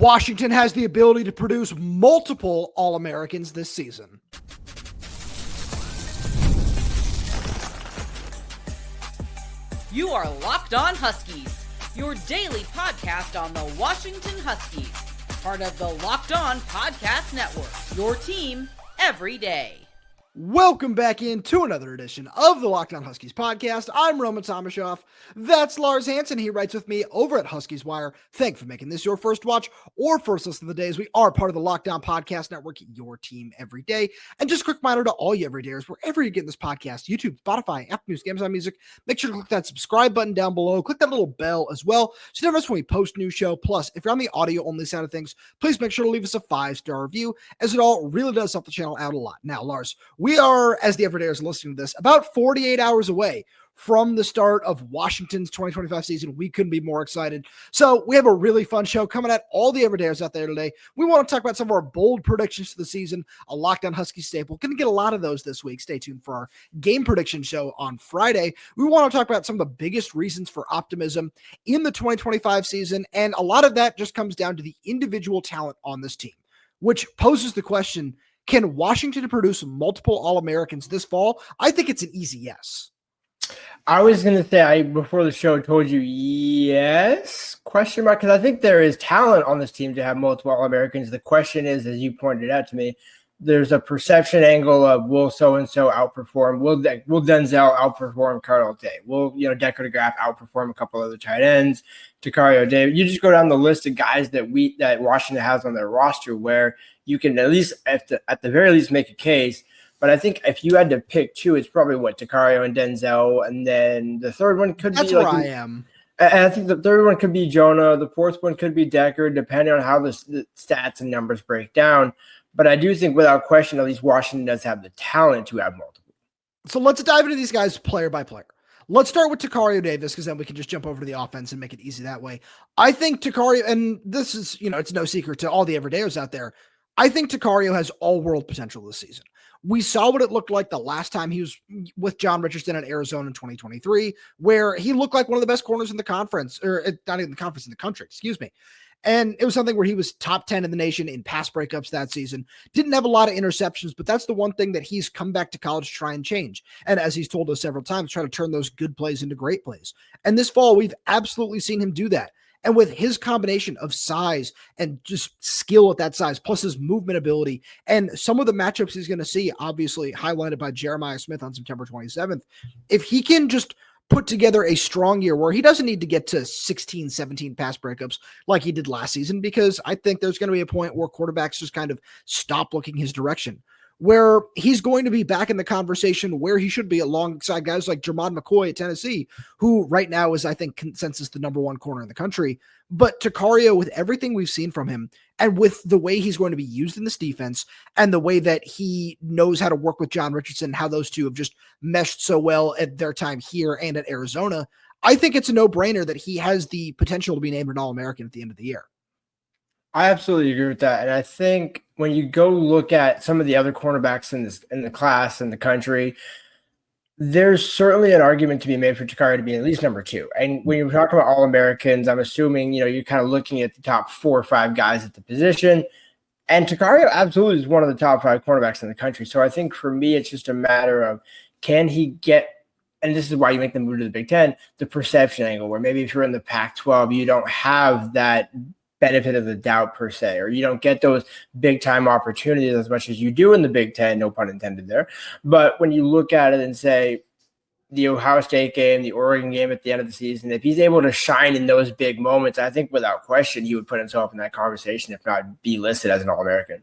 Washington has the ability to produce multiple All-Americans this season. You are Locked On Huskies, your daily podcast on the Washington Huskies, part of the Locked On Podcast Network, your team every day. Welcome back into another edition of the Locked On Huskies podcast. I'm Roman Tomashoff. That's Lars Hanson. He writes with me over at Huskies Wire. Thank you for making this your first watch or first listen of the day, as we are part of the Locked On Podcast Network, your team every day. And just a quick reminder to all you everydayers, wherever you're getting this podcast, YouTube, Spotify, Apple Music, Amazon Music, make sure to click that subscribe button down below. Click that little bell as well, so you never miss when we post a new show. Plus, if you're on the audio-only side of things, please make sure to leave us a 5-star review, as it all really does help the channel out a lot. Now, Lars, we are, as the everydayers listening to this, about 48 hours away from the start of Washington's 2025 season. We couldn't be more excited. So we have a really fun show coming at all the everydayers out there today. We want to talk about some of our bold predictions for the season, a Locked On Huskies staple. Going to get a lot of those this week. Stay tuned for our game prediction show on Friday. We want to talk about some of the biggest reasons for optimism in the 2025 season, and a lot of that just comes down to the individual talent on this team, which poses the question, can Washington produce multiple All-Americans this fall? I think it's an easy yes. I was going to say, before the show told you yes, question mark, because I think there is talent on this team to have multiple All-Americans. The question is, as you pointed out to me, there's a perception angle of will so-and-so outperform? Will Denzel outperform Carlote? Will, Decker DeGraff outperform a couple other tight ends? Tacario Davis. You just go down the list of guys that Washington has on their roster where you can at least, at the very least, make a case. But I think if you had to pick two, it's probably Tacario and Denzel, and then the third one could That's be where I am. And I think the third one could be Jonah. The fourth one could be Decker, depending on how the stats and numbers break down. But I do think, without question, at least Washington does have the talent to have multiple. So let's dive into these guys player by player. Let's start with Tacario Davis, because then we can just jump over to the offense and make it easy that way. I think Tacario, and this is, it's no secret to all the everydayers out there, I think Tacario has all-world potential this season. We saw what it looked like the last time he was with John Richardson at Arizona in 2023, where he looked like one of the best corners in the conference, or not even the conference, in the country, excuse me. And it was something where he was top 10 in the nation in pass breakups that season. Didn't have a lot of interceptions, but that's the one thing that he's come back to college to try and change. And as he's told us several times, try to turn those good plays into great plays. And this fall, we've absolutely seen him do that. And with his combination of size and just skill at that size, plus his movement ability, and some of the matchups he's going to see, obviously highlighted by Jeremiah Smith on September 27th, if he can just put together a strong year where he doesn't need to get to 16, 17 pass breakups like he did last season, because I think there's going to be a point where quarterbacks just kind of stop looking his direction, where he's going to be back in the conversation where he should be alongside guys like Jermod McCoy at Tennessee, who right now is, I think, consensus the number one corner in the country. But Tacario, with everything we've seen from him, and with the way he's going to be used in this defense, and the way that he knows how to work with John Richardson, how those two have just meshed so well at their time here and at Arizona, I think it's a no-brainer that he has the potential to be named an All-American at the end of the year. I absolutely agree with that. And I think when you go look at some of the other cornerbacks in the class in the country, there's certainly an argument to be made for Tacario to be at least number two. And when you're talking about All-Americans, I'm assuming, you're kind of looking at the top 4 or 5 guys at the position. And Tacario absolutely is one of the top 5 cornerbacks in the country. So I think for me, it's just a matter of, can he get, and this is why you make them move to the Big Ten, the perception angle, where maybe if you're in the Pac-12, you don't have that benefit of the doubt per se, or you don't get those big time opportunities as much as you do in the Big Ten, no pun intended there. But when you look at it and say the Ohio State game, the Oregon game at the end of the season, if he's able to shine in those big moments, I think without question, he would put himself in that conversation, if not be listed as an All-American.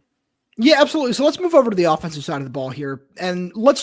Yeah, absolutely. So let's move over to the offensive side of the ball here. And let's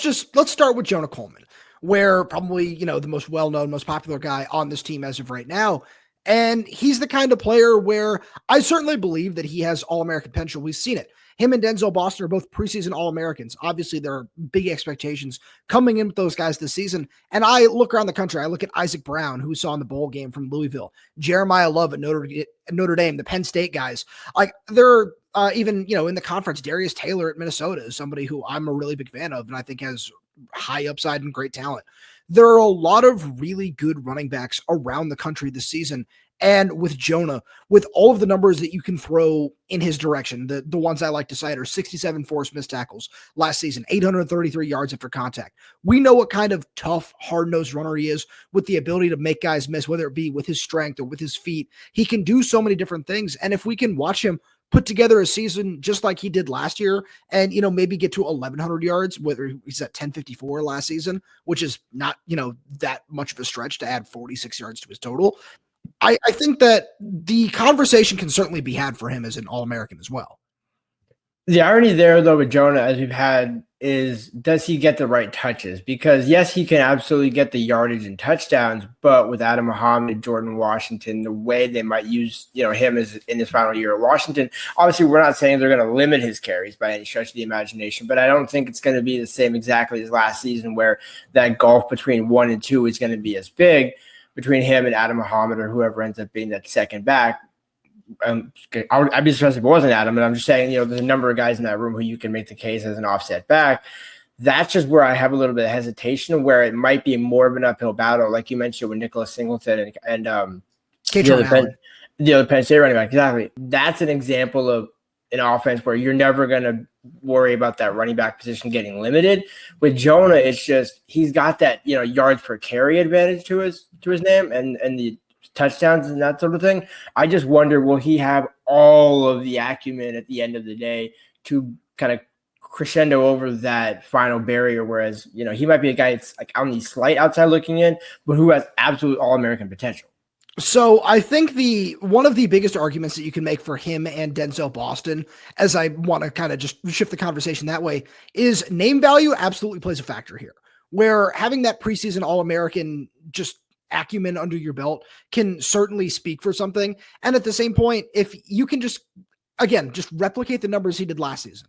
start with Jonah Coleman, where probably, the most well-known, most popular guy on this team as of right now. And he's the kind of player where I certainly believe that he has All-American potential. We've seen it. Him and Denzel Boston are both preseason All-Americans. Obviously, there are big expectations coming in with those guys this season. And I look around the country. I look at Isaac Brown, who we saw in the bowl game from Louisville, Jeremiah Love at Notre Dame, the Penn State guys. Like, they're even, in the conference, Darius Taylor at Minnesota is somebody who I'm a really big fan of and I think has high upside and great talent. There are a lot of really good running backs around the country this season. And with Jonah, with all of the numbers that you can throw in his direction, the ones I like to cite are 67 forced missed tackles last season, 833 yards after contact. We know what kind of tough, hard-nosed runner he is with the ability to make guys miss, whether it be with his strength or with his feet. He can do so many different things. And if we can watch him put together a season just like he did last year and, maybe get to 1,100 yards, whether he's at 1054 last season, which is not, that much of a stretch to add 46 yards to his total. I think that the conversation can certainly be had for him as an All-American as well. The irony there, though, with Jonah, as we've had, is does he get the right touches? Because, yes, he can absolutely get the yardage and touchdowns, but with Adam Muhammad, Jordan Washington, the way they might use him as in his final year at Washington, obviously we're not saying they're going to limit his carries by any stretch of the imagination, but I don't think it's going to be the same exactly as last season where that gulf between 1 and 2 is going to be as big between him and Adam Muhammad or whoever ends up being that second back. I'd be surprised if it wasn't Adam, and I'm just saying, there's a number of guys in that room who you can make the case as an offset back. That's just where I have a little bit of hesitation, where it might be more of an uphill battle, like you mentioned with Nicholas Singleton and the other Penn State running back. Exactly. That's an example of an offense where you're never going to worry about that running back position getting limited. With Jonah, it's just he's got that yards per carry advantage to his name and the touchdowns and that sort of thing. I just wonder, will he have all of the acumen at the end of the day to kind of crescendo over that final barrier? Whereas, he might be a guy that's like on the slight outside looking in, but who has absolute All-American potential. So I think one of the biggest arguments that you can make for him and Denzel Boston, as I want to kind of just shift the conversation that way, is name value absolutely plays a factor here, where having that preseason All-American just acumen under your belt can certainly speak for something. And at the same point, if you can just replicate the numbers he did last season,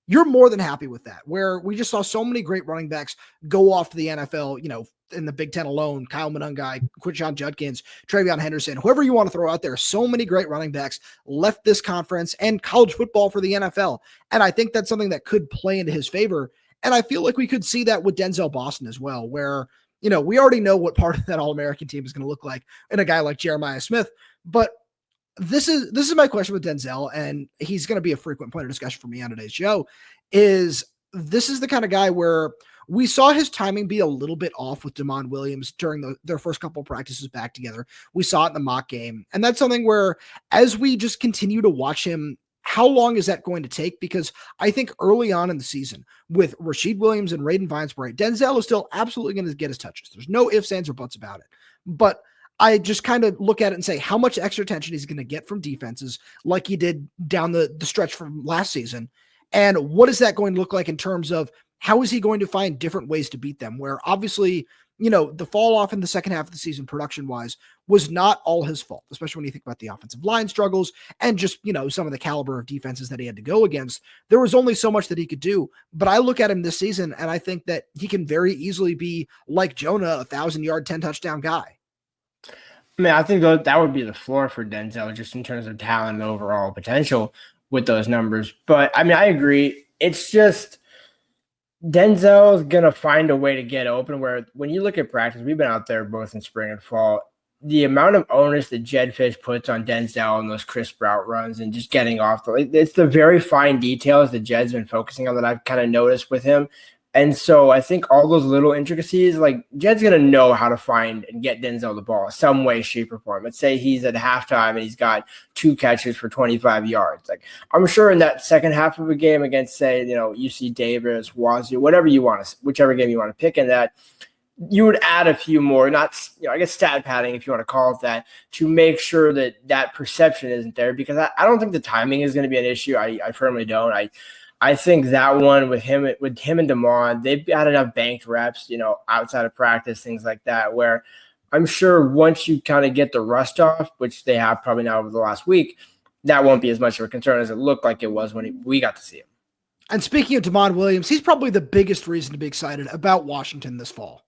you're more than happy with that, where we just saw so many great running backs go off to the NFL, in the Big Ten alone, Kyle Monangai, Quinshon Judkins, Travion Henderson, whoever you want to throw out there, so many great running backs left this conference and college football for the NFL. And I think that's something that could play into his favor. And I feel like we could see that with Denzel Boston as well, where we already know what part of that All-American team is going to look like in a guy like Jeremiah Smith. But this is my question with Denzel, and he's going to be a frequent point of discussion for me on today's show, is this is the kind of guy where we saw his timing be a little bit off with Damon Williams during their first couple of practices back together. We saw it in the mock game. And that's something where, as we just continue to watch him, how long is that going to take? Because I think early on in the season with Rashid Williams and Raiden Vinesbury, Denzel is still absolutely going to get his touches. There's no ifs, ands, or buts about it. But I just kind of look at it and say how much extra attention he's going to get from defenses like he did down the stretch from last season. And what is that going to look like in terms of how is he going to find different ways to beat them? Where obviously, the fall off in the second half of the season production-wise was not all his fault, especially when you think about the offensive line struggles and just, some of the caliber of defenses that he had to go against. There was only so much that he could do. But I look at him this season, and I think that he can very easily be like Jonah, 1,000-yard, 10-touchdown guy. I mean, I think that would be the floor for Denzel just in terms of talent and overall potential with those numbers. But, I mean, I agree. It's just Denzel's going to find a way to get open, where when you look at practice, we've been out there both in spring and fall, the amount of onus that Jedd Fisch puts on Denzel and those crisp route runs and just getting off, it's the very fine details that Jedd's been focusing on that I've kind of noticed with him. And so I think all those little intricacies, like Jedd's going to know how to find and get Denzel the ball some way, shape, or form. Let's say he's at halftime and he's got 2 catches for 25 yards. Like I'm sure in that second half of a game against, say, UC Davis, Wazoo, whatever you want to, whichever game you want to pick in that, you would add a few more, not, I guess stat padding, if you want to call it that, to make sure that that perception isn't there, because I don't think the timing is going to be an issue. I firmly don't. I think that one with him and Damon, they've got enough banked reps, outside of practice, things like that, where I'm sure once you kind of get the rust off, which they have probably now over the last week, that won't be as much of a concern as it looked like it was when we got to see him. And speaking of Damon Williams, he's probably the biggest reason to be excited about Washington this fall.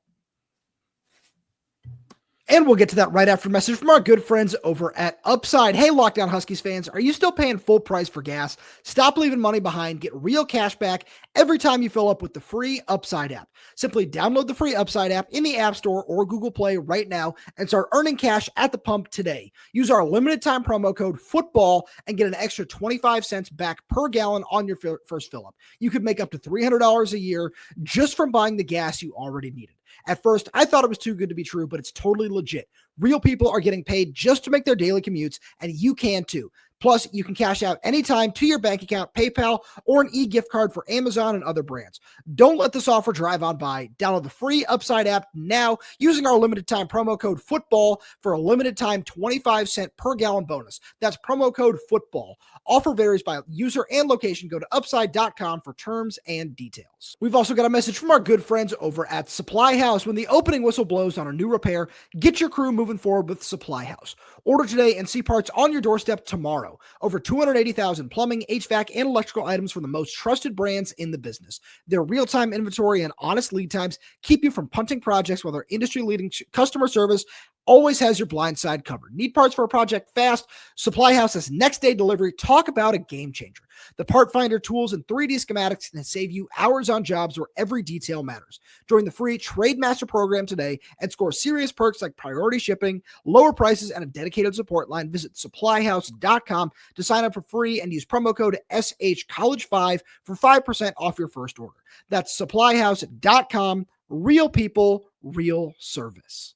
And we'll get to that right after a message from our good friends over at Upside. Hey, Locked On Huskies fans, are you still paying full price for gas? Stop leaving money behind. Get real cash back every time you fill up with the free Upside app. Simply download the free Upside app in the App Store or Google Play right now and start earning cash at the pump today. Use our limited time promo code FOOTBALL and get an extra 25 cents back per gallon on your first fill up. You could make up to $300 a year just from buying the gas you already needed. At first, I thought it was too good to be true, but it's totally legit. Real people are getting paid just to make their daily commutes, and you can too. Plus, you can cash out anytime to your bank account, PayPal, or an e-gift card for Amazon and other brands. Don't let this offer drive on by. Download the free Upside app now using our limited time promo code FOOTBALL for a limited time 25-cent per gallon bonus. That's promo code FOOTBALL. Offer varies by user and location. Go to upside.com for terms and details. We've also got a message from our good friends over at Supply House. When the opening whistle blows on a new repair, get your crew moving forward with Supply House. Order today and see parts on your doorstep tomorrow. Over 280,000 plumbing, HVAC, and electrical items from the most trusted brands in the business. Their real-time inventory and honest lead times keep you from punting projects, while their industry-leading customer service always has your blind side covered. Need parts for a project fast? Supply House has next-day delivery. Talk about a game changer. The part finder tools and 3D schematics can save you hours on jobs where every detail matters. Join the free Trade Master program today and score serious perks like priority shipping, lower prices, and a dedicated support line. Visit supplyhouse.com to sign up for free and use promo code SHCollege5 for 5% off your first order. That's supplyhouse.com. Real people, real service.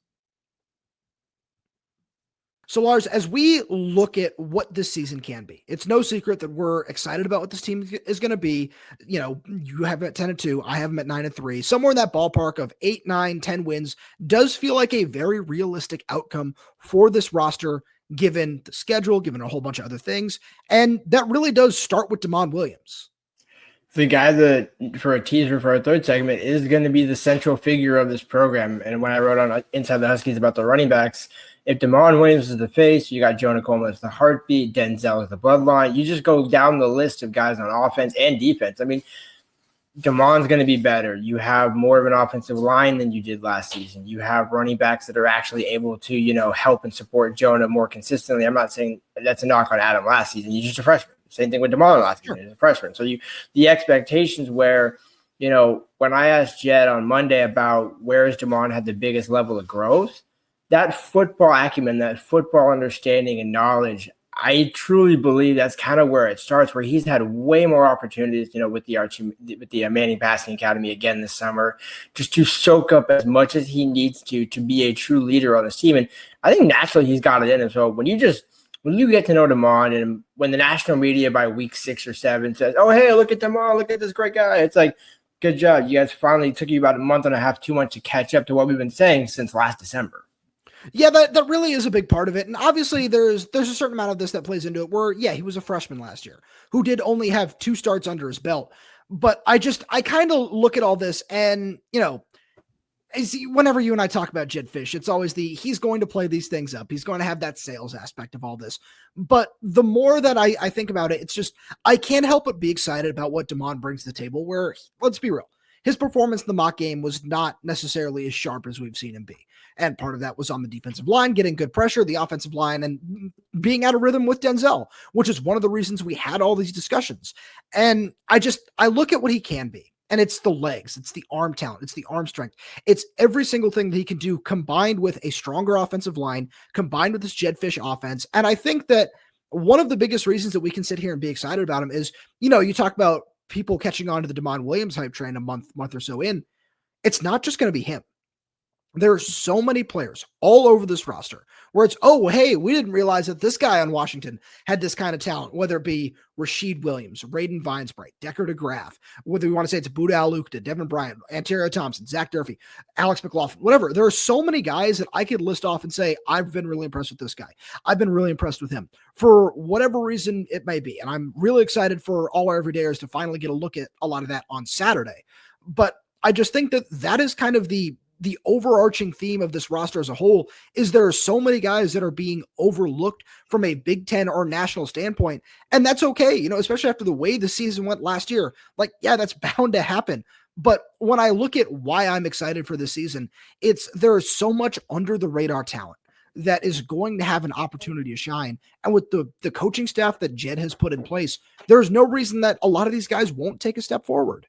So, Lars, as we look at what this season can be, it's no secret that we're excited about what this team is going to be. You know, you have them at 10-2, I have them at 9-3. Somewhere in that ballpark of 8, 9, 10 wins does feel like a very realistic outcome for this roster, given the schedule, given a whole bunch of other things. And that really does start with Damon Williams. The guy that, for a teaser for our third segment, is going to be the central figure of this program. And when I wrote on Inside the Huskies about the running backs, if Damon Williams is the face, you got Jonah Coleman as the heartbeat, Denzel is the bloodline. You just go down the list of guys on offense and defense. I mean, Damon's going to be better. You have more of an offensive line than you did last season. You have running backs that are actually able to, you know, help and support Jonah more consistently. I'm not saying that's a knock on Adam last season. He's just a freshman. Same thing with Damon last season. He's a freshman. So the expectations where, you know, when I asked Jedd on Monday about where is Damon had the biggest level of growth, that football acumen, that football understanding and knowledge, I truly believe that's kind of where it starts, where he's had way more opportunities, you know, with the Manning Passing Academy again this summer, just to soak up as much as he needs to be a true leader on this team. And I think naturally he's got it in him. So when you get to know Damon, and when the national media by week 6 or 7 says, oh, hey, look at Damon, look at this great guy, it's like, good job. You guys finally took you about a month and a half, 2 months to catch up to what we've been saying since last December. Yeah, that really is a big part of it. And obviously there's a certain amount of this that plays into it where, yeah, he was a freshman last year who did only have 2 starts under his belt. But I kind of look at all this and, you know, whenever you and I talk about Jedd Fisch, it's always he's going to play these things up. He's going to have that sales aspect of all this. But the more that I think about it, it's just, I can't help but be excited about what Damon brings to the table, where, let's be real, his performance in the mock game was not necessarily as sharp as we've seen him be. And part of that was on the defensive line, getting good pressure, the offensive line, and being out of rhythm with Denzel, which is one of the reasons we had all these discussions. And I look at what he can be, and it's the legs, it's the arm talent, it's the arm strength. It's every single thing that he can do combined with a stronger offensive line, combined with this Jedd Fisch offense. And I think that one of the biggest reasons that we can sit here and be excited about him is, you know, you talk about people catching on to the Damon Williams hype train a month or so in. It's not just going to be him. There are so many players all over this roster where it's, oh, hey, we didn't realize that this guy on Washington had this kind of talent, whether it be Rasheed Williams, Raiden Vinesbright, Decker DeGraff, whether we want to say it's Buda Alukta, Devin Bryant, Anterio Thompson, Zach Durfee, Alex McLaughlin, whatever. There are so many guys that I could list off and say, I've been really impressed with this guy. I've been really impressed with him for whatever reason it may be. And I'm really excited for all our everydayers to finally get a look at a lot of that on Saturday. But I just think that is kind of the overarching theme of this roster as a whole, is there are so many guys that are being overlooked from a Big Ten or national standpoint. And that's okay, you know, especially after the way the season went last year. Like, yeah, that's bound to happen. But when I look at why I'm excited for this season, there is so much under the radar talent that is going to have an opportunity to shine. And with the coaching staff that Jedd has put in place, there's no reason that a lot of these guys won't take a step forward.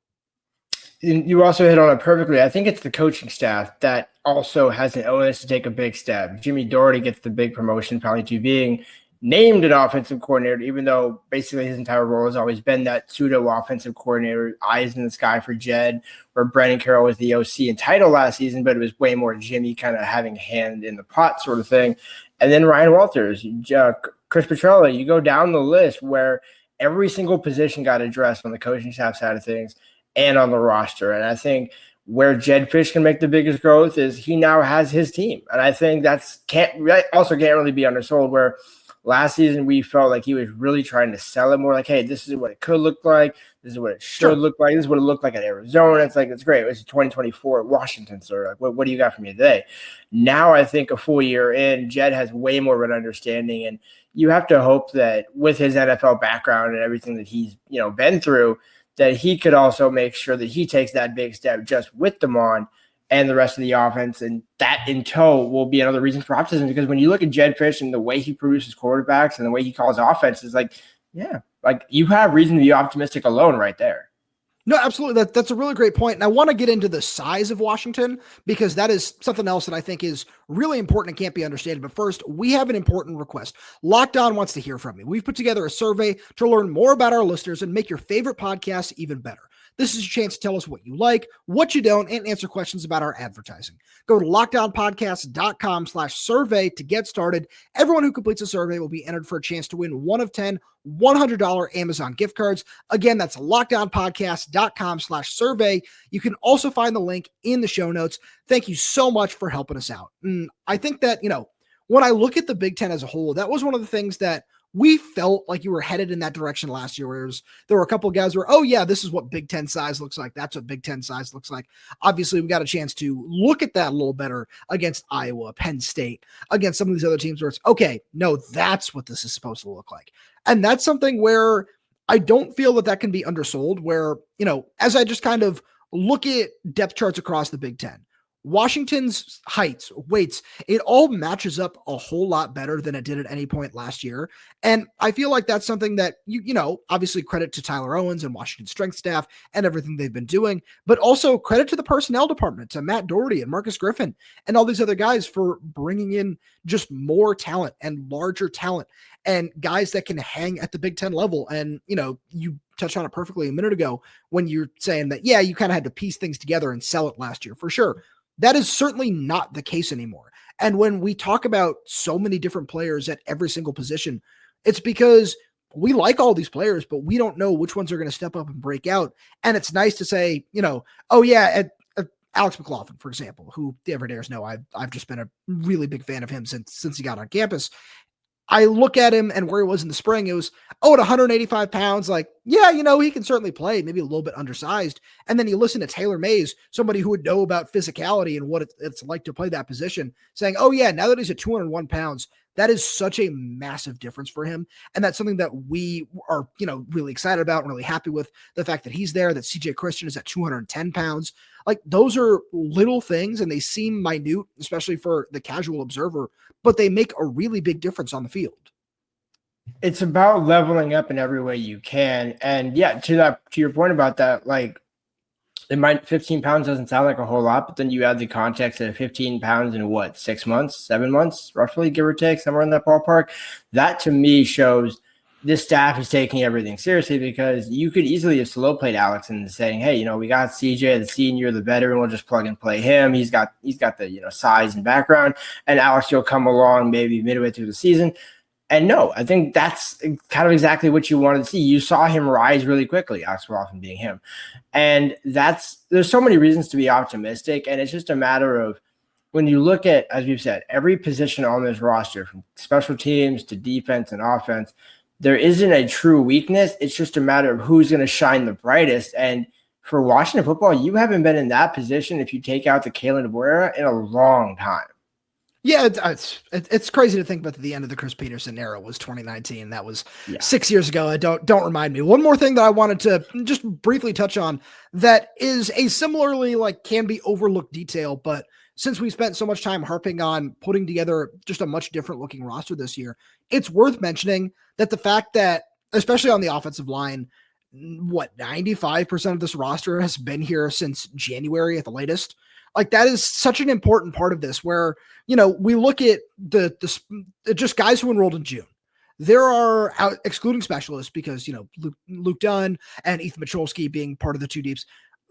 You also hit on it perfectly. I think it's the coaching staff that also has an onus to take a big step. Jimmy Doherty gets the big promotion probably to being named an offensive coordinator, even though basically his entire role has always been that pseudo offensive coordinator, eyes in the sky for Jedd, where Brandon Carroll was the OC and title last season, but it was way more Jimmy kind of having a hand in the pot sort of thing. And then Ryan Walters, Chris Petrella, you go down the list where every single position got addressed on the coaching staff side of things and on the roster. And I think where Jedd Fisch can make the biggest growth is he now has his team. And I think can't really be undersold, where last season we felt like he was really trying to sell it more like, hey, this is what it could look like. This is what it should look like. This is what it looked like at Arizona. It's like, it's great. It's 2024 at Washington. So like, what do you got for me today? Now I think a full year in, Jedd has way more of an understanding. And you have to hope that with his NFL background and everything that he's been through, that he could also make sure that he takes that big step just with Damon and the rest of the offense. And that in tow will be another reason for optimism, because when you look at Jedd Fisch and the way he produces quarterbacks and the way he calls offenses, you have reason to be optimistic alone right there. No, absolutely. That's a really great point. And I want to get into the size of Washington, because that is something else that I think is really important and can't be understated. But first, we have an important request. Locked On wants to hear from you. We've put together a survey to learn more about our listeners and make your favorite podcasts even better. This is your chance to tell us what you like, what you don't, and answer questions about our advertising. Go to LockedOnPodcast.com/survey to get started. Everyone who completes a survey will be entered for a chance to win one of 10 $100 Amazon gift cards. Again, that's LockedOnPodcast.com/survey. You can also find the link in the show notes. Thank you so much for helping us out. And I think that, when I look at the Big Ten as a whole, that was one of the things that we felt like you were headed in that direction last year, where there were a couple of guys where, oh yeah, this is what Big Ten size looks like. That's what Big Ten size looks like. Obviously, we got a chance to look at that a little better against Iowa, Penn State, against some of these other teams where it's, okay, no, that's what this is supposed to look like. And that's something where I don't feel that can be undersold, where, as I just kind of look at depth charts across the Big Ten, Washington's heights, weights, it all matches up a whole lot better than it did at any point last year. And I feel like that's something that, obviously credit to Tyler Owens and Washington strength staff and everything they've been doing, but also credit to the personnel department, to Matt Doherty and Marcus Griffin and all these other guys for bringing in just more talent and larger talent and guys that can hang at the Big Ten level. And, you touched on it perfectly a minute ago when you're saying that, yeah, you kind of had to piece things together and sell it last year, for sure. That is certainly not the case anymore. And when we talk about so many different players at every single position, it's because we like all these players, but we don't know which ones are going to step up and break out. And it's nice to say, oh yeah, Alex McLaughlin, for example, who the everydayers know, I've just been a really big fan of him since he got on campus. I look at him and where he was in the spring, it was, at 185 pounds, like, yeah, he can certainly play, maybe a little bit undersized. And then you listen to Taylor Mays, somebody who would know about physicality and what it's like to play that position, saying, oh yeah, now that he's at 201 pounds, that is such a massive difference for him. And that's something that we are, really excited about and really happy with, the fact that he's there, that CJ Christian is at 210 pounds. Like, those are little things and they seem minute, especially for the casual observer, but they make a really big difference on the field. It's about leveling up in every way you can. And yeah, to your point about that, like, 15 pounds doesn't sound like a whole lot, but then you add the context of 15 pounds in 6 months, 7 months, roughly, give or take, somewhere in that ballpark. That to me shows this staff is taking everything seriously, because you could easily have slow played Alex and saying, hey, we got CJ, the senior, the veteran, we'll just plug and play him. He's got the, size and background, and Alex will come along maybe midway through the season. And no, I think that's kind of exactly what you wanted to see. You saw him rise really quickly, Alex Wilson being him. And there's so many reasons to be optimistic. And it's just a matter of, when you look at, as we've said, every position on this roster, from special teams to defense and offense, there isn't a true weakness. It's just a matter of who's going to shine the brightest. And for Washington football, you haven't been in that position, if you take out the Kalen DeBoer era, in a long time. Yeah, it's crazy to think about the end of the Chris Peterson era was 2019. That was 6 years ago. Don't remind me. One more thing that I wanted to just briefly touch on that is a similarly can be overlooked detail, but since we spent so much time harping on putting together just a much different looking roster this year, it's worth mentioning that the fact that, especially on the offensive line, 95% of this roster has been here since January at the latest. That is such an important part of this where, we look at the just guys who enrolled in June. There are, excluding specialists, because, Luke Dunn and Ethan Michalski being part of the two deeps,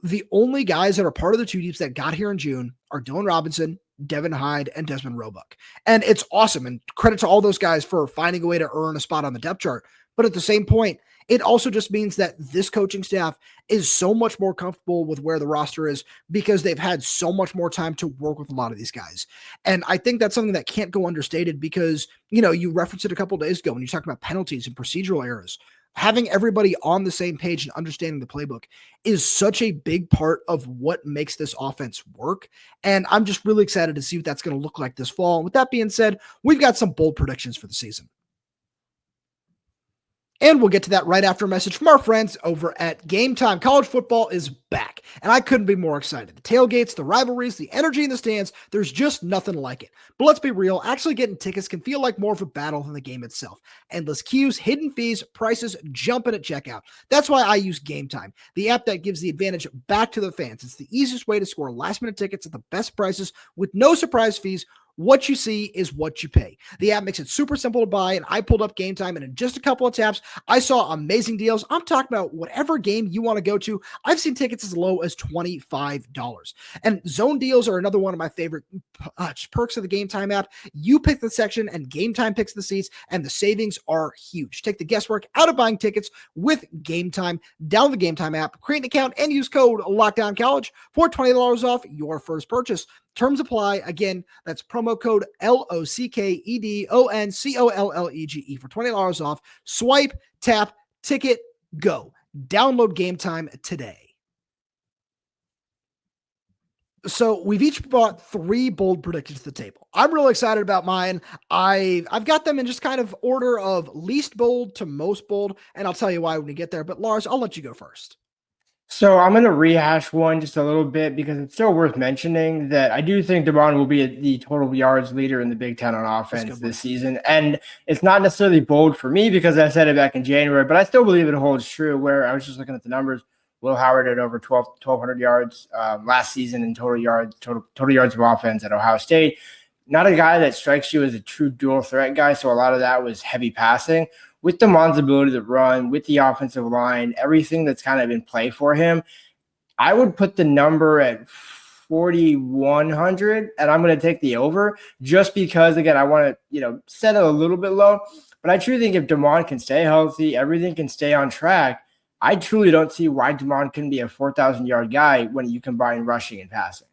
the only guys that are part of the two deeps that got here in June are Dylan Robinson, Devin Hyde, and Desmond Roebuck. And it's awesome. And credit to all those guys for finding a way to earn a spot on the depth chart. But at the same point, it also just means that this coaching staff is so much more comfortable with where the roster is because they've had so much more time to work with a lot of these guys. And I think that's something that can't go understated because, you referenced it a couple of days ago when you talked about penalties and procedural errors. Having everybody on the same page and understanding the playbook is such a big part of what makes this offense work. And I'm just really excited to see what that's going to look like this fall. And with that being said, we've got some bold predictions for the season. And we'll get to that right after a message from our friends over at Game Time. College football is back, and I couldn't be more excited. The tailgates, the rivalries, the energy in the stands, there's just nothing like it. But let's be real, actually getting tickets can feel like more of a battle than the game itself. Endless queues, hidden fees, prices jumping at checkout. That's why I use Game Time, the app that gives the advantage back to the fans. It's the easiest way to score last-minute tickets at the best prices with no surprise fees. What you see is what you pay. The app makes it super simple to buy, and I pulled up Game Time, and in just a couple of taps, I saw amazing deals. I'm talking about whatever game you want to go to. I've seen tickets as low as $25. And zone deals are another one of my favorite perks of the Game Time app. You pick the section, and Game Time picks the seats, and the savings are huge. Take the guesswork out of buying tickets with Game Time. Download the Game Time app, create an account, and use code LOCKDOWNCollege for $20 off your first purchase. Terms apply. Again, that's promo code LOCKEDONCOLLEGE for $20 off. Swipe, tap, ticket, go. Download Game Time today. So we've each brought 3 bold predictions to the table. I'm really excited about mine. I've got them in just kind of order of least bold to most bold, and I'll tell you why when we get there. But Lars, I'll let you go first. So I'm going to rehash one just a little bit because it's still worth mentioning that I do think DeMond will be the total yards leader in the Big Ten on offense this season. And it's not necessarily bold for me because I said it back in January, but I still believe it holds true where I was just looking at the numbers. Will Howard had over 1,200 yards last season in total yards of offense at Ohio State. Not a guy that strikes you as a true dual threat guy. So a lot of that was heavy passing. With DeMond's ability to run, with the offensive line, everything that's kind of in play for him, I would put the number at 4,100, and I'm going to take the over just because, again, I want to, set it a little bit low. But I truly think if DeMond can stay healthy, everything can stay on track, I truly don't see why DeMond couldn't be a 4,000-yard guy when you combine rushing and passing.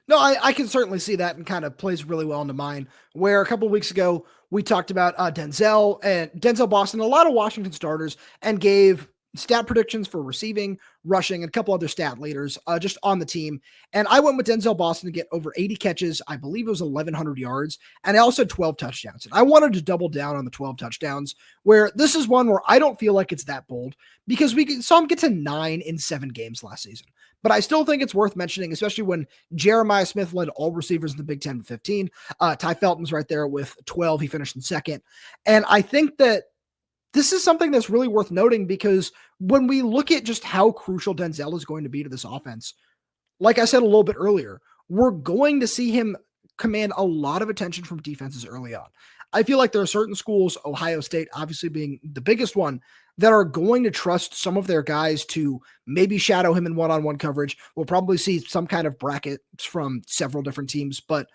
No, I can certainly see that and kind of plays really well into mine, where a couple of weeks ago, we talked about Denzel Boston, a lot of Washington starters, and gave stat predictions for receiving, rushing, and a couple other stat leaders just on the team. And I went with Denzel Boston to get over 80 catches. I believe it was 1,100 yards, and I also 12 touchdowns. And I wanted to double down on the 12 touchdowns, where this is one where I don't feel like it's that bold because we saw him get to 9 in 7 games last season. But I still think it's worth mentioning, especially when Jeremiah Smith led all receivers in the Big Ten with 15. Ty Felton's right there with 12. He finished in second. And I think that this is something that's really worth noting because when we look at just how crucial Denzel is going to be to this offense, like I said a little bit earlier, we're going to see him command a lot of attention from defenses early on. I feel like there are certain schools, Ohio State obviously being the biggest one, that are going to trust some of their guys to maybe shadow him in one-on-one coverage. We'll probably see some kind of brackets from several different teams, but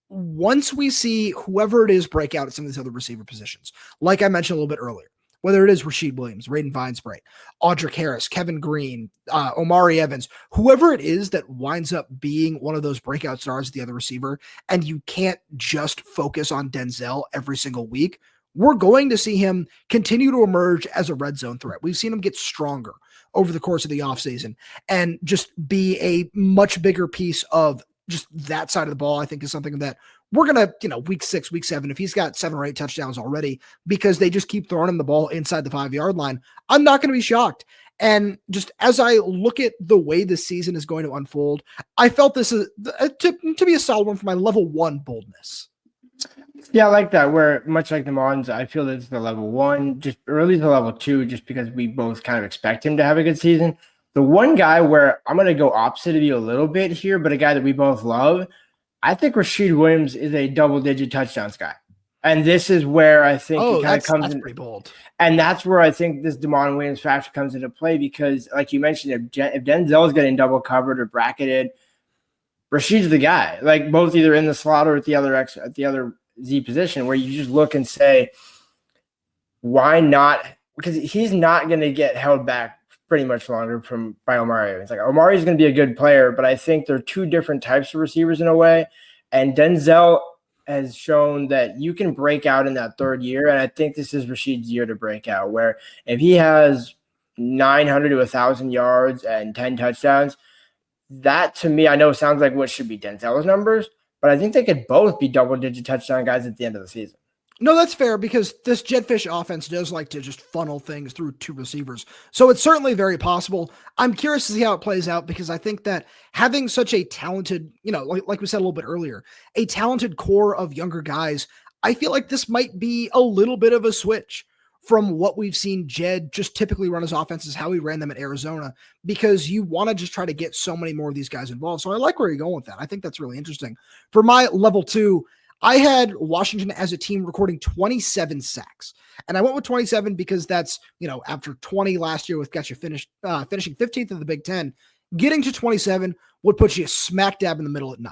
once we see whoever it is break out at some of these other receiver positions, like I mentioned a little bit earlier, whether it is Rasheed Williams, Raiden Vinesbright, Audric Harris, Kevin Green, Omari Evans, whoever it is that winds up being one of those breakout stars at the other receiver, and you can't just focus on Denzel every single week, we're going to see him continue to emerge as a red zone threat. We've seen him get stronger over the course of the offseason and just be a much bigger piece of just that side of the ball. I think is something that we're going to, week 6, week 7, if he's got 7 or 8 touchdowns already because they just keep throwing him the ball inside the 5-yard line, I'm not going to be shocked. And just as I look at the way the season is going to unfold, I felt this is to be a solid one for my level 1 boldness. Yeah, I like that. Where much like the Mons, I feel that it's the level 1, just early to level 2, just because we both kind of expect him to have a good season. The one guy where I'm going to go opposite of you a little bit here, but a guy that we both love, I think Rashid Williams is a double-digit touchdowns guy. And this is where I think he kind of comes in. Pretty bold. And that's where I think this Damon Williams factor comes into play because, like you mentioned, if Denzel is getting double covered or bracketed, Rashid's the guy. Like both either in the slot or at the other Z position, where you just look and say, why not? Because he's not going to get held back pretty much longer by Omari. It's like Omari is going to be a good player, but I think they're two different types of receivers in a way. And Denzel has shown that you can break out in that 3rd year. And I think this is Rashid's year to break out, where if he has 900 to 1,000 yards and 10 touchdowns, that to me, I know sounds like what should be Denzel's numbers, but I think they could both be double-digit touchdown guys at the end of the season. No, that's fair because this Jedd Fisch offense does like to just funnel things through 2 receivers. So it's certainly very possible. I'm curious to see how it plays out because I think that having such a talented, like we said a little bit earlier, a talented core of younger guys, I feel like this might be a little bit of a switch from what we've seen Jedd just typically run his offenses, how he ran them at Arizona, because you want to just try to get so many more of these guys involved. So I like where you're going with that. I think that's really interesting. For my level 2, I had Washington as a team recording 27 sacks. And I went with 27 because that's, after 20 last year with finishing 15th in the Big Ten, getting to 27 would put you smack dab in the middle at 9th.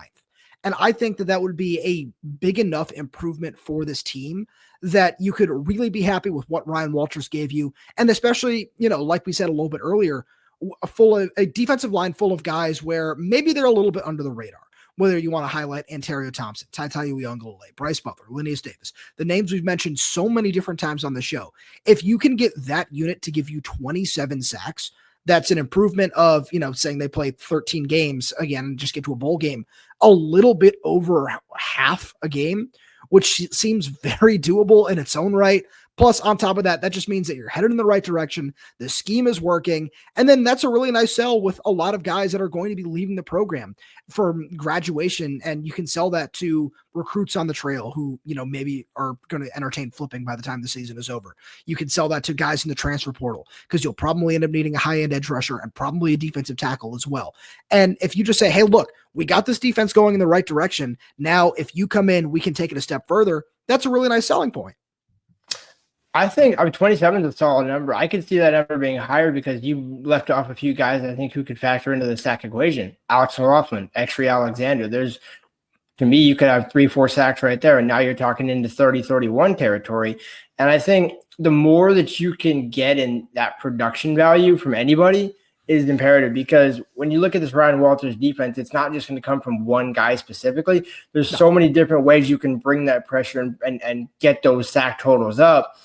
And I think that would be a big enough improvement for this team that you could really be happy with what Ryan Walters gave you. And especially, like we said a little bit earlier, a defensive line full of guys where maybe they're a little bit under the radar. Whether you want to highlight Anterio Thompson, Tacario Davis, Bryce Butler, Linnaeus Davis, the names we've mentioned so many different times on the show. If you can get that unit to give you 27 sacks, that's an improvement of, saying they play 13 games again and just get to a bowl game, a little bit over half a game, which seems very doable in its own right. Plus, on top of that, that just means that you're headed in the right direction. The scheme is working. And then that's a really nice sell with a lot of guys that are going to be leaving the program for graduation. And you can sell that to recruits on the trail who, maybe are going to entertain flipping by the time the season is over. You can sell that to guys in the transfer portal because you'll probably end up needing a high-end edge rusher and probably a defensive tackle as well. And if you just say, hey, look, we got this defense going in the right direction. Now, if you come in, we can take it a step further. That's a really nice selling point. I think 27 is a solid number. I could see that number being higher because you left off a few guys I think who could factor into the sack equation. Alex McLaughlin, X-Ray Alexander. To me, you could have 3-4 sacks right there, and now you're talking into 30-31 territory. And I think the more that you can get in that production value from anybody is imperative because when you look at this Ryan Walters defense, it's not just going to come from one guy specifically. There's so many different ways you can bring that pressure and get those sack totals up.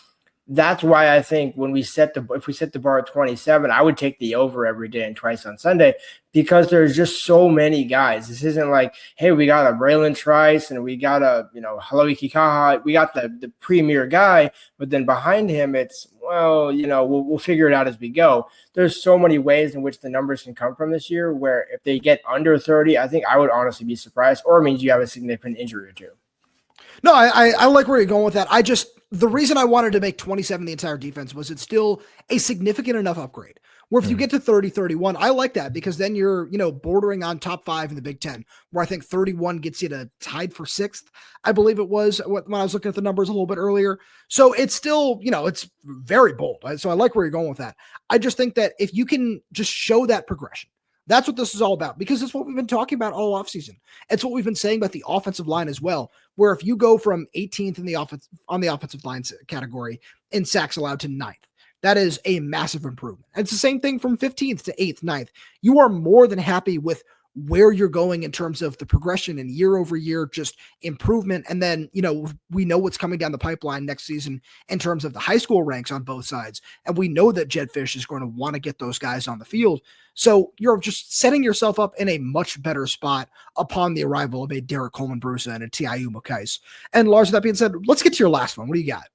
That's why I think if we set the bar at 27, I would take the over every day and twice on Sunday because there's just so many guys. This isn't like, hey, we got a Braylon Trice and we got a, Haloi Kikaha. We got the premier guy, but then behind him, it's, we'll figure it out as we go. There's so many ways in which the numbers can come from this year where if they get under 30, I think I would honestly be surprised, or it means you have a significant injury or two. No, I like where you're going with that. The reason I wanted to make 27 the entire defense was it's still a significant enough upgrade where if you get to 30, 31, I like that because then you're, bordering on top 5 in the Big Ten, where I think 31 gets you to tied for 6th. I believe it was when I was looking at the numbers a little bit earlier. So it's still, it's very bold. So I like where you're going with that. I just think that if you can just show that progression, that's what this is all about because it's what we've been talking about all offseason. It's what we've been saying about the offensive line as well, where if you go from 18th in the offensive line category in sacks allowed to 9th, that is a massive improvement. And it's the same thing from 15th to 8th, 9th. You are more than happy with where you're going in terms of the progression and year over year, just improvement. And then, we know what's coming down the pipeline next season in terms of the high school ranks on both sides. And we know that Jedd Fisch is going to want to get those guys on the field. So you're just setting yourself up in a much better spot upon the arrival of a Derek Coleman Brusa and a T.I.U. Mukais. And Lars, with that being said, let's get to your last one. What do you got?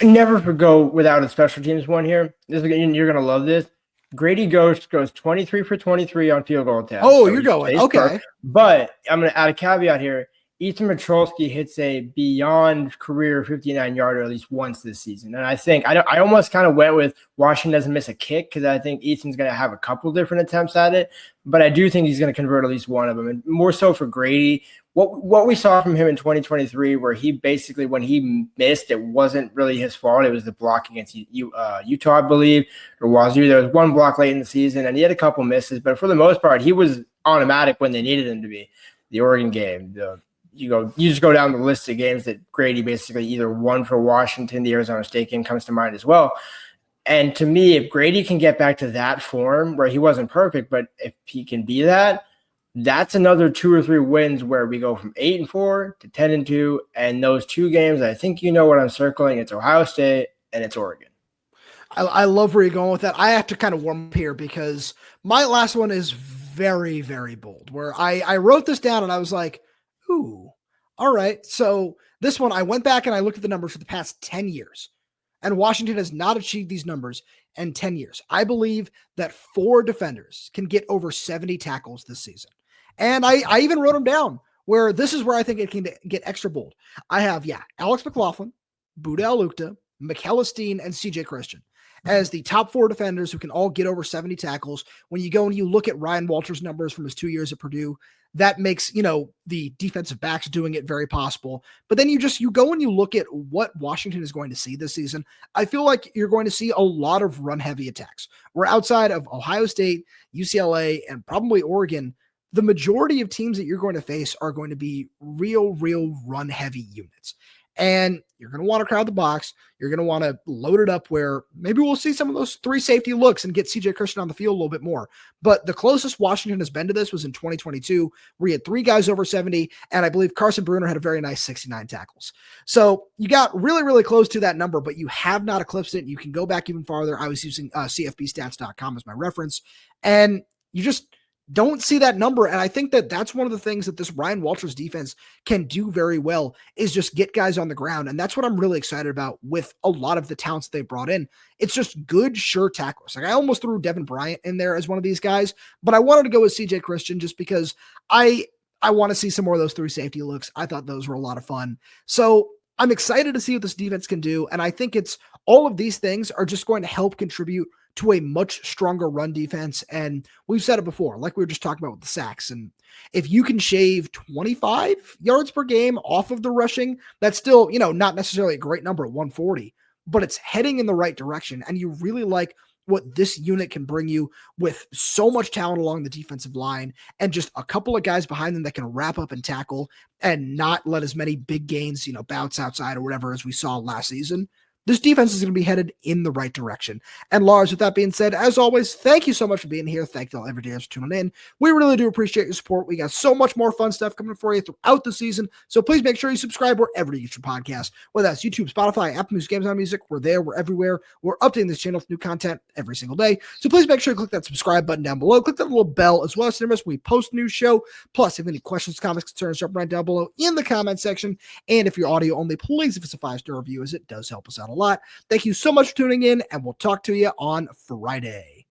Never go without a special teams one here. You're going to love this. Grady Ghost goes 23 for 23 on field goal attempts. Oh, so you're going. Okay. But I'm going to add a caveat here. Ethan Matrolsky hits a beyond career 59-yarder at least once this season. And I think I almost kind of went with Washington doesn't miss a kick because I think Ethan's going to have a couple different attempts at it. But I do think he's going to convert at least one of them. And more so for Grady, what we saw from him in 2023, where he basically, when he missed, it wasn't really his fault. It was the block against Utah, I believe, or Wazoo. There was one block late in the season, and he had a couple misses. But for the most part, he was automatic when they needed him to be. The Oregon game, you just go down the list of games that Grady basically either won for Washington. The Arizona State game comes to mind as well. And to me, if Grady can get back to that form where he wasn't perfect, but if he can be that, that's another 2 or 3 wins where we go from 8-4 to 10-2. And those 2 games, I think you know what I'm circling. It's Ohio State and it's Oregon. I love where you're going with that. I have to kind of warm up here because my last one is very, very bold, where I wrote this down and I was like, ooh, all right. So this one, I went back and I looked at the numbers for the past 10 years. And Washington has not achieved these numbers in 10 years. I believe that 4 defenders can get over 70 tackles this season. And I even wrote them down, where this is where I think it can get extra bold. I have, Alex McLaughlin, Budel Lukta, Mikel Esteen, and CJ Christian as the top 4 defenders who can all get over 70 tackles. When you go and you look at Ryan Walters' numbers from his 2 years at Purdue, that makes, the defensive backs doing it very possible. But then you go and you look at what Washington is going to see this season. I feel like you're going to see a lot of run heavy attacks. We're outside of Ohio State, UCLA, and probably Oregon. The majority of teams that you're going to face are going to be real run heavy units. And you're going to want to crowd the box. You're going to want to load it up where maybe we'll see some of those 3 safety looks and get CJ Christian on the field a little bit more. But the closest Washington has been to this was in 2022, where he had 3 guys over 70. And I believe Carson Bruner had a very nice 69 tackles. So you got really close to that number, but you have not eclipsed it. You can go back even farther. I was using cfbstats.com as my reference. And you just don't see that number. And I think that that's one of the things that this Ryan Walters defense can do very well, is just get guys on the ground. And that's what I'm really excited about with a lot of the talents they brought in. It's just good, sure tackles. Like I almost threw Devin Bryant in there as one of these guys, but I wanted to go with CJ Christian just because I want to see some more of those 3 safety looks. I thought those were a lot of fun. So I'm excited to see what this defense can do. And I think it's all of these things are just going to help contribute to a much stronger run defense. And we've said it before, like we were just talking about with the sacks. And if you can shave 25 yards per game off of the rushing, that's still, not necessarily a great number at 140, but it's heading in the right direction. And you really like what this unit can bring you with so much talent along the defensive line and just a couple of guys behind them that can wrap up and tackle and not let as many big gains, bounce outside or whatever as we saw last season. This defense is going to be headed in the right direction. And Lars, with that being said, as always, thank you so much for being here. Thank you all everydayers for tuning in. We really do appreciate your support. We got so much more fun stuff coming for you throughout the season. So please make sure you subscribe wherever you get your podcast, whether that's YouTube, Spotify, Apple Music, Amazon Music. We're there. We're everywhere. We're updating this channel with new content every single day. So please make sure you click that subscribe button down below. Click that little bell as well as when we post a new show. Plus, if you have any questions, comments, concerns, drop right down below in the comment section. And if you're audio only, please, if it's a 5-star review, as it does help us out a lot. Thank you so much for tuning in, and we'll talk to you on Friday.